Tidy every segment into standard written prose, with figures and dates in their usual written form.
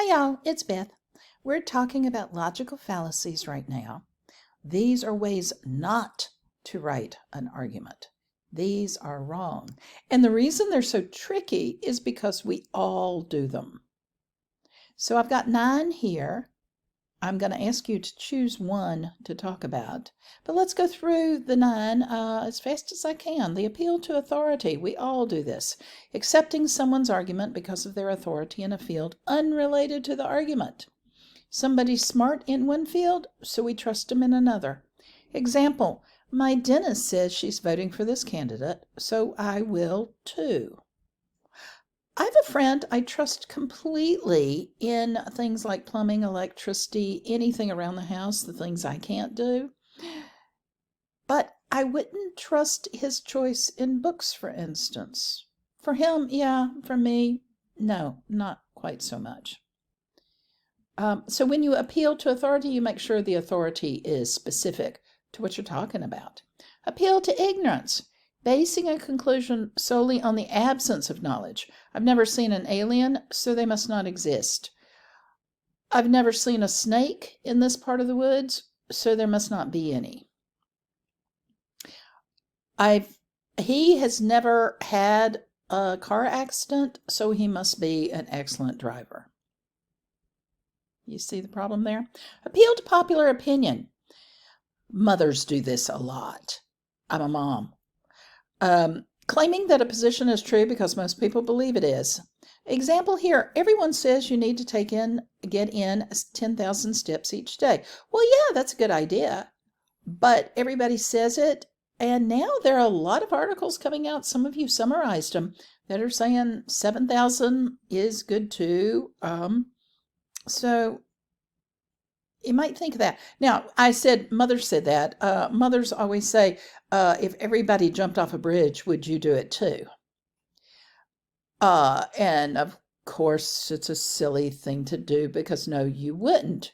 Hi, y'all. It's Beth. We're talking about logical fallacies right now. These are ways not to write an argument. These are wrong. And the reason they're so tricky is because we all do them. So I've got 9 here. I'm going to ask you to choose one to talk about. But let's go through the 9 as fast as I can. The appeal to authority. We all do this. Accepting someone's argument because of their authority in a field unrelated to the argument. Somebody's smart in one field, so we trust them in another. Example, my dentist says she's voting for this candidate, so I will too. I have a friend I trust completely in things like plumbing, electricity, anything around the house, the things I can't do. But I wouldn't trust his choice in books, for instance. For him, yeah. For me, no, not quite so much. So when you appeal to authority, you make sure the authority is specific to what you're talking about. Appeal to ignorance. Basing a conclusion solely on the absence of knowledge. I've never seen an alien, so they must not exist. I've never seen a snake in this part of the woods, so there must not be any. He has never had a car accident, so he must be an excellent driver. You see the problem there? Appeal to popular opinion. Mothers do this a lot. I'm a mom. Claiming that a position is true because most people believe it is. Example here, everyone says you need to get in 10,000 steps each day. Well, yeah, that's a good idea, but everybody says it, and now there are a lot of articles coming out, some of you summarized them, that are saying 7,000 is good too. So you might think of that. Now, I said, mothers said that. Mothers always say, if everybody jumped off a bridge, would you do it too? And of course, it's a silly thing to do because no, you wouldn't.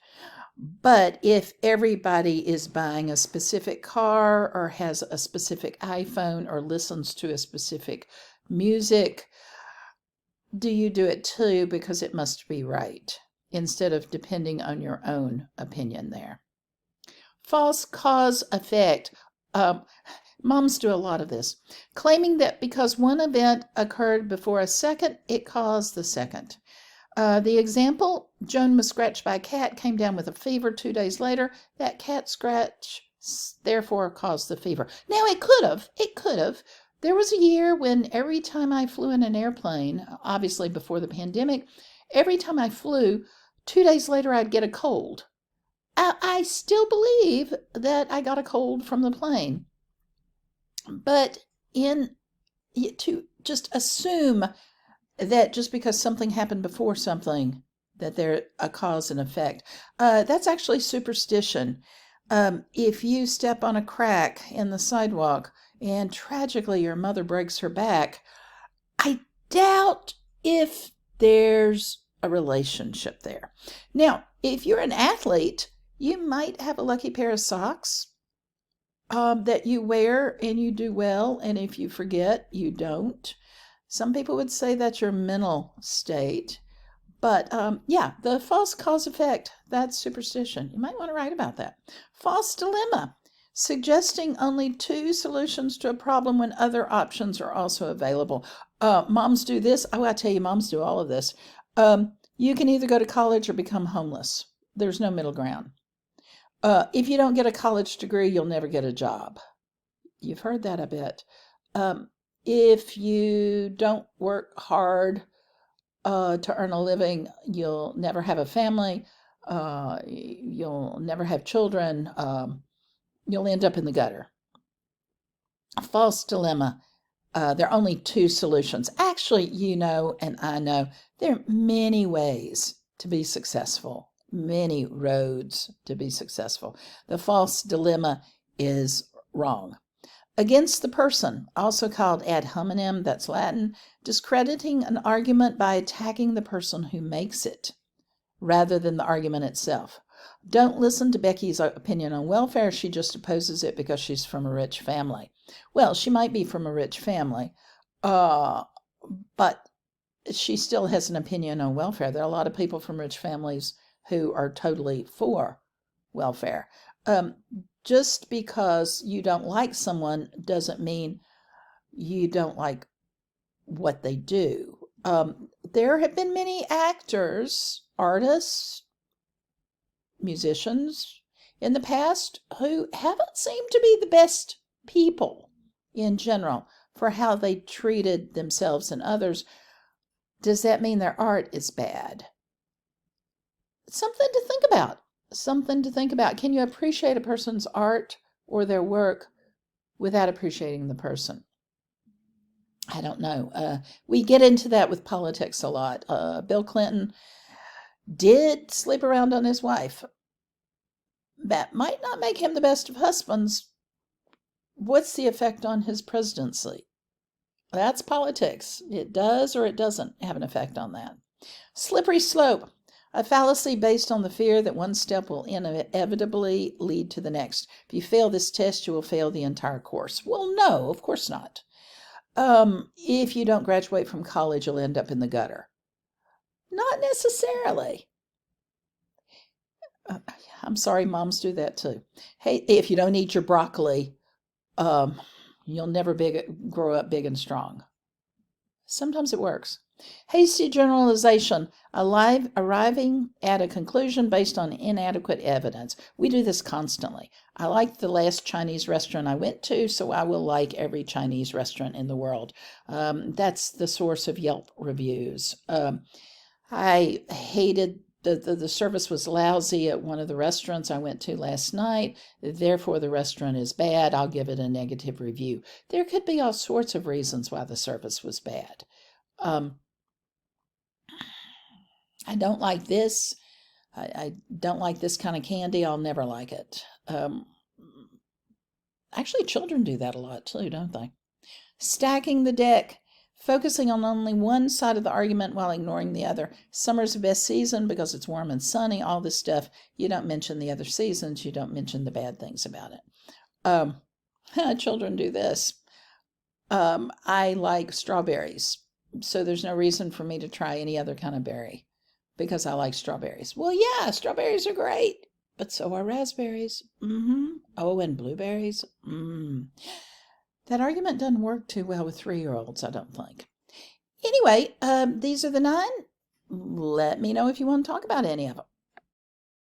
But if everybody is buying a specific car or has a specific iPhone or listens to a specific music, do you do it too because it must be right, instead of depending on your own opinion there? False cause effect. Moms do a lot of this. Claiming that because one event occurred before a second, it caused the second. The example, Joan was scratched by a cat, came down with a fever 2 days later. That cat scratch therefore caused the fever. Now, it could have. There was a year when every time I flew in an airplane, obviously before the pandemic, every time I flew, 2 days later I'd get a cold. I still believe that I got a cold from the plane. But to just assume that just because something happened before something, that they're a cause and effect, that's actually superstition. If you step on a crack in the sidewalk and tragically your mother breaks her back, I doubt if there's a relationship there. Now, if you're an athlete, you might have a lucky pair of socks that you wear and you do well, and if you forget, you don't. Some people would say that's your mental state. But yeah, the false cause effect, that's superstition. You might want to write about that. False dilemma, suggesting only 2 solutions to a problem when other options are also available. Moms do this. Oh, I tell you, moms do all of this. You can either go to college or become homeless. There's no middle ground. If you don't get a college degree, you'll never get a job. You've heard that a bit. If you don't work hard to earn a living, you'll never have a family. You'll never have children. You'll end up in the gutter. False dilemma. There are only 2 solutions. Actually, you know, and I know, there are many ways to be successful. Many roads to be successful. The false dilemma is wrong. Against the person, also called ad hominem, that's Latin, discrediting an argument by attacking the person who makes it, rather than the argument itself. Don't listen to Becky's opinion on welfare. She just opposes it because she's from a rich family. Well, she might be from a rich family, but she still has an opinion on welfare. There are a lot of people from rich families who are totally for welfare. Um, just because you don't like someone doesn't mean you don't like what they do. There have been many actors, artists, musicians in the past who haven't seemed to be the best people in general for how they treated themselves and others. Does that mean their art is bad? Something to think about. Something to think about. Can you appreciate a person's art or their work without appreciating the person? I don't know. We get into that with politics a lot. Bill Clinton did sleep around on his wife. That might not make him the best of husbands. What's the effect on his presidency? That's politics. It does or it doesn't have an effect on that. Slippery slope. A fallacy based on the fear that one step will inevitably lead to the next. If you fail this test, you will fail the entire course. Well, no, of course not. If you don't graduate from college, you'll end up in the gutter. Not necessarily. I'm sorry, moms do that too. Hey, if you don't eat your broccoli, you'll never grow up big and strong. Sometimes it works. Hasty generalization, arriving at a conclusion based on inadequate evidence. We do this constantly. I liked the last Chinese restaurant I went to, so I will like every Chinese restaurant in the world. That's the source of Yelp reviews. I hated the service was lousy at one of the restaurants I went to last night. Therefore, the restaurant is bad. I'll give it a negative review. There could be all sorts of reasons why the service was bad. I don't like this. I don't like this kind of candy. I'll never like it. Actually, children do that a lot too, don't they? Stacking the deck. Focusing on only one side of the argument while ignoring the other. Summer's the best season because it's warm and sunny, all this stuff. You don't mention the other seasons. You don't mention the bad things about it. Children do this. I like strawberries, so there's no reason for me to try any other kind of berry because I like strawberries. Well, yeah, strawberries are great, but so are raspberries. Oh, and blueberries. That argument doesn't work too well with 3-year-olds, I don't think. Anyway, these are the 9. Let me know if you want to talk about any of them.